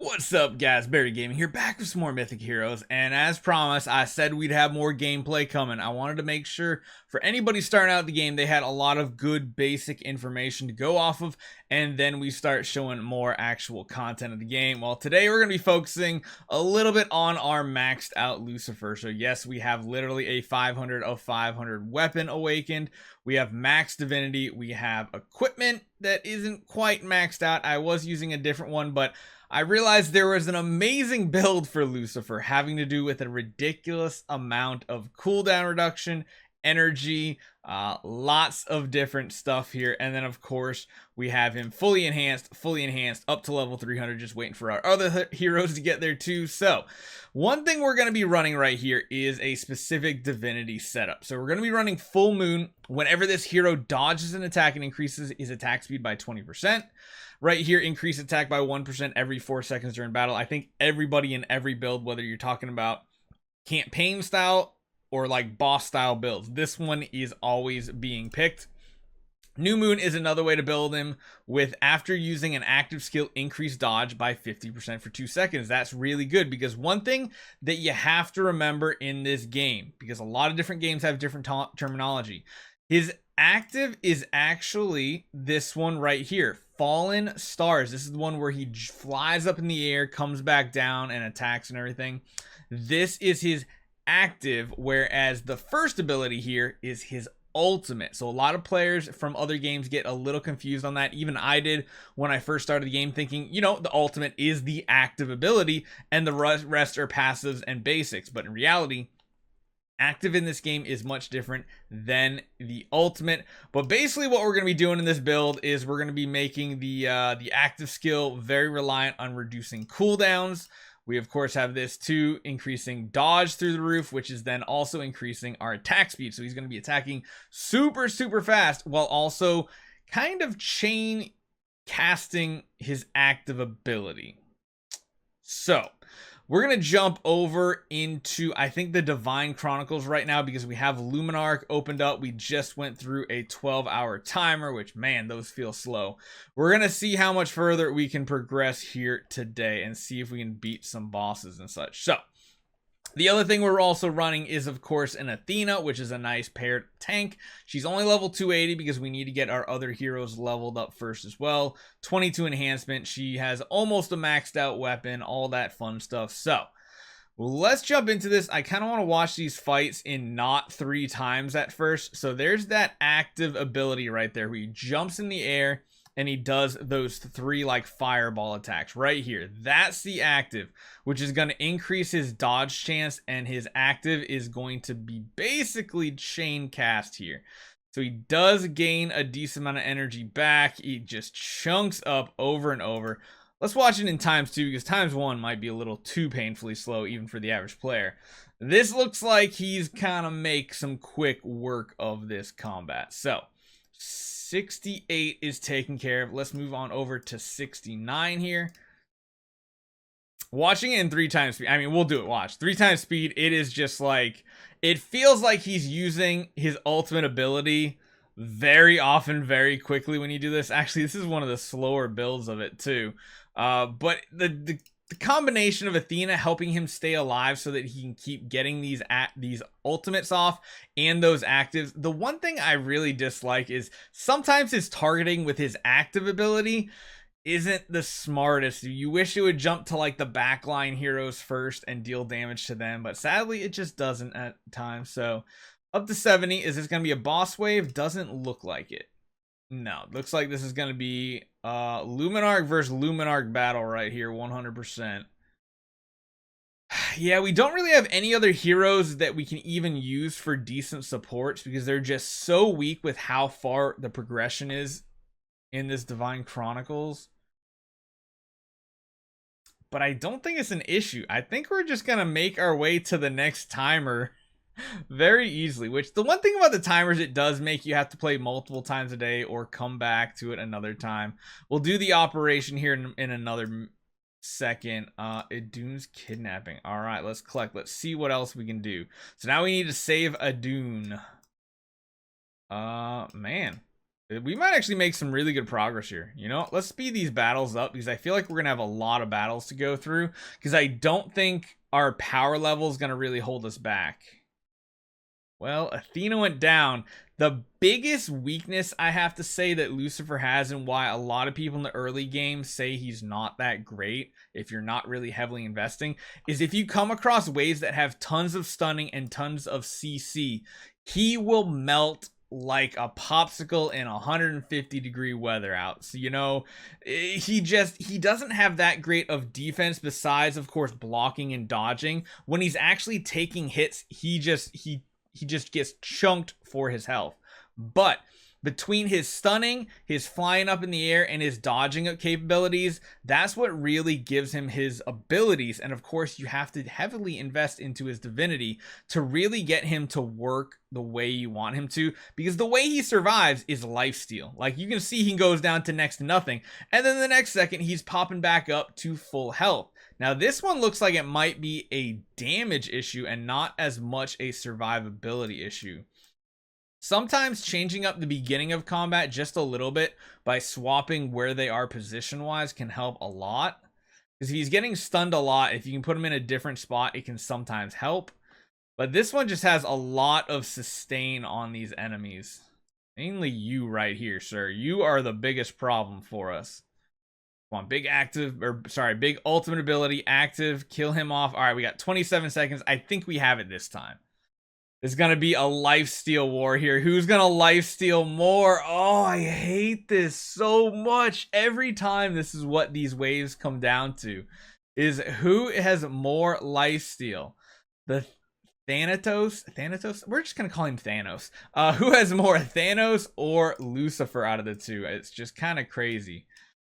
What's up, guys? Barry Gaming here, back with some more Mythic Heroes, and as promised, I said we'd have more gameplay coming. I wanted to make sure for anybody starting out the game, they had a lot of good basic information to go off of, and then we start showing more actual content of the game. Well, today we're going to be focusing a little bit on our maxed out Lucifer. So yes, we have literally a 500 of 500 weapon awakened. We have max divinity. We have equipment that isn't quite maxed out. I was using a different one, but I realized there was an amazing build for Lucifer having to do with a ridiculous amount of cooldown reduction, energy, lots of different stuff here. And then of course we have him fully enhanced up to level 300, just waiting for our other heroes to get there too. So one thing we're going to be running right here is a specific divinity setup. So we're going to be running full moon whenever this hero dodges an attack and increases his attack speed by 20%. Right here, increase attack by 1% every 4 seconds during battle. I think everybody in every build, whether you're talking about campaign style or like boss style builds, this one is always being picked. New Moon is another way to build him with, after using an active skill, increase dodge by 50% for 2 seconds. That's really good, because one thing that you have to remember in this game, because a lot of different games have different terminology, his active is actually this one right here, Fallen Stars. This is the one where he flies up in the air, comes back down, and attacks and everything. This is his active, whereas the first ability here is his ultimate. So a lot of players from other games get a little confused on that. Even I did when I first started the game, thinking, you know, the ultimate is the active ability and the rest are passives and basics. But in reality, active in this game is much different than the ultimate. But basically what we're going to be doing in this build is we're going to be making the active skill very reliant on reducing cooldowns. We of course have this too, increasing dodge through the roof, which is then also increasing our attack speed. So he's going to be attacking super fast while also kind of chain casting his active ability. So we're going to jump over into, I think, the Divine Chronicles right now, because we have Luminarch opened up. We just went through a 12-hour timer, which, man, those feel slow. We're going to see how much further we can progress here today and see if we can beat some bosses and such. So the other thing we're also running is, of course, an Athena, which is a nice paired tank. She's only level 280 because we need to get our other heroes leveled up first as well. 22 enhancement. She has almost a maxed out weapon, all that fun stuff. So let's jump into this. I kind of want to watch these fights in not 3 times at first. So there's that active ability right there where he jumps in the air and he does those 3 like fireball attacks right here. That's the active, which is going to increase his dodge chance, and his active is going to be basically chain cast here. So he does gain a decent amount of energy back. He just chunks up over and over. Let's watch it in times 2, because times 1 might be a little too painfully slow even for the average player. This looks like he's kind of make some quick work of this combat. So 68 is taken care of. Let's move on over to 69 here. Watching it in 3 times speed. I mean, we'll do it. Watch. 3 times speed. It is just like, it feels like he's using his ultimate ability very often, very quickly when you do this. Actually, this is one of the slower builds of it too. But the combination of Athena helping him stay alive so that he can keep getting these ultimates off and those actives. The one thing I really dislike is sometimes his targeting with his active ability isn't the smartest. You wish it would jump to like the backline heroes first and deal damage to them, but sadly it just doesn't at times. So up to 70. Is this going to be a boss wave? Doesn't look like it. No, looks like this is going to be Luminarch versus Luminarch battle right here, 100%. Yeah, we don't really have any other heroes that we can even use for decent supports, because they're just so weak with how far the progression is in this Divine Chronicles. But I don't think it's an issue. I think we're just going to make our way to the next timer very easily, which the one thing about the timers, it does make you have to play multiple times a day or come back to it another time. We'll do the operation here in another second. Idun's kidnapping. All right, let's collect. Let's see what else we can do. So now we need to save Idun. Man. We might actually make some really good progress here. You know, let's speed these battles up because I feel like we're going to have a lot of battles to go through because I don't think our power level is going to really hold us back. Well, Athena went down. The biggest weakness I have to say that Lucifer has and why a lot of people in the early game say he's not that great if you're not really heavily investing is if you come across waves that have tons of stunning and tons of CC, he will melt like a popsicle in 150-degree weather out. So, you know, he doesn't have that great of defense besides, of course, blocking and dodging. When he's actually taking hits, he just gets chunked for his health. But between his stunning, his flying up in the air, and his dodging capabilities, that's what really gives him his abilities. And of course, you have to heavily invest into his divinity to really get him to work the way you want him to, because the way he survives is lifesteal. Like you can see he goes down to next to nothing, and then the next second he's popping back up to full health. Now this one looks like it might be a damage issue and not as much a survivability issue. Sometimes changing up the beginning of combat just a little bit by swapping where they are position wise can help a lot, because if he's getting stunned a lot, if you can put him in a different spot, it can sometimes help. But this one just has a lot of sustain on these enemies, mainly you right here, sir. You are the biggest problem for us. Come on, big ultimate ability, active, kill him off. All right, we got 27 seconds. I think we have it this time. It's going to be a lifesteal war here. Who's going to lifesteal more? Oh, I hate this so much. Every time this is what these waves come down to, is who has more lifesteal. The Thanatos? We're just going to call him Thanos. Who has more, Thanos or Lucifer out of the two? It's just kind of crazy.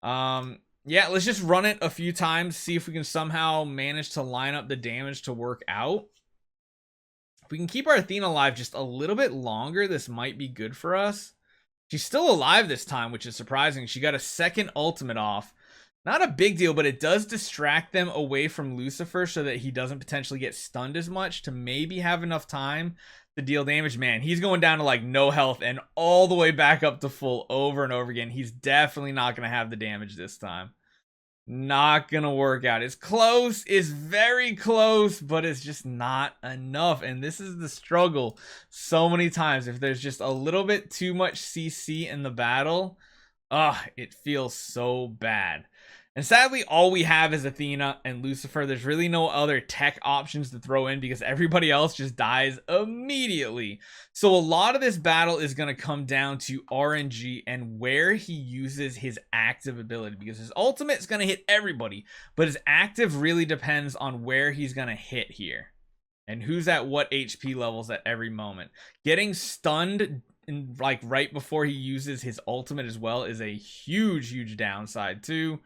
Yeah, let's just run it a few times, see if we can somehow manage to line up the damage to work out. If we can keep our Athena alive just a little bit longer, this might be good for us. She's still alive this time, which is surprising. She got a second ultimate off. Not a big deal, but it does distract them away from Lucifer so that he doesn't potentially get stunned as much to maybe have enough time to deal damage. Man, he's going down to like no health and all the way back up to full over and over again. He's definitely not going to have the damage this time. Not gonna work out. It's close, it's very close, but it's just not enough. And this is the struggle so many times. If there's just a little bit too much CC in the battle, it feels so bad. And sadly, all we have is Athena and Lucifer. There's really no other tech options to throw in because everybody else just dies immediately. So a lot of this battle is going to come down to RNG and where he uses his active ability, because his ultimate is going to hit everybody, but his active really depends on where he's going to hit here and who's at what HP levels at every moment. Getting stunned like right before he uses his ultimate as well is a huge downside too.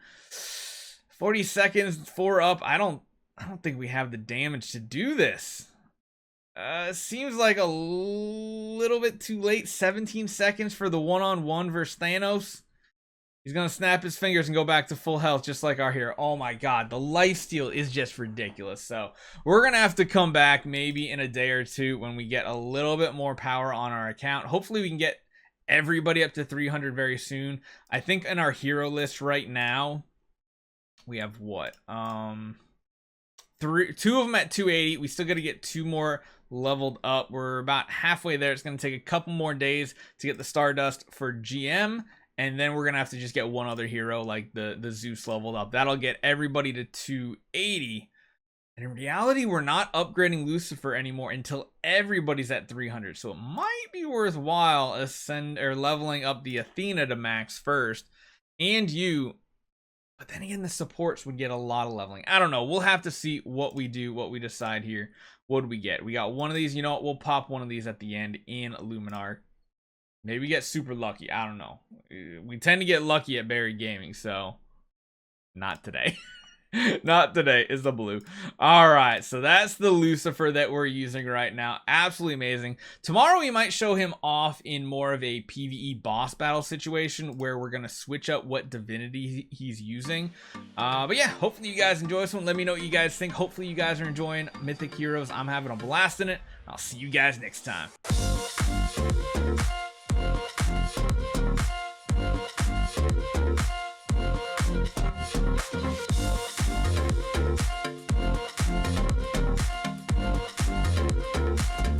40 seconds, 4 up. I don't think we have the damage to do this. Seems like a little bit too late. 17 seconds for the one-on-one versus Thanos. He's gonna snap his fingers and go back to full health just like our hero. Oh my god, the lifesteal is just ridiculous. So we're gonna have to come back maybe in a day or two when we get a little bit more power on our account. Hopefully we can get everybody up to 300 very soon. I think in our hero list right now we have what? Two of them at 280. We still got to get 2 more leveled up. We're about halfway there. It's going to take a couple more days to get the Stardust for GM. And then we're going to have to just get one other hero like the Zeus leveled up. That'll get everybody to 280. And in reality, we're not upgrading Lucifer anymore until everybody's at 300. So it might be worthwhile leveling up the Athena to max first. And you. But then again, the supports would get a lot of leveling. I don't know. We'll have to see what we do, what we decide here. What do we get? We got one of these. You know what? We'll pop one of these at the end in Luminar. Maybe get super lucky. I don't know. We tend to get lucky at Barry Gaming, so not today. Not today. It's the blue. All right, so that's the Lucifer that we're using right now. Absolutely amazing. Tomorrow we might show him off in more of a PvE boss battle situation where we're going to switch up what divinity he's using. But yeah, hopefully you guys enjoy this one. Let me know what you guys think. Hopefully you guys are enjoying Mythic Heroes. I'm having a blast in it. I'll see you guys next time.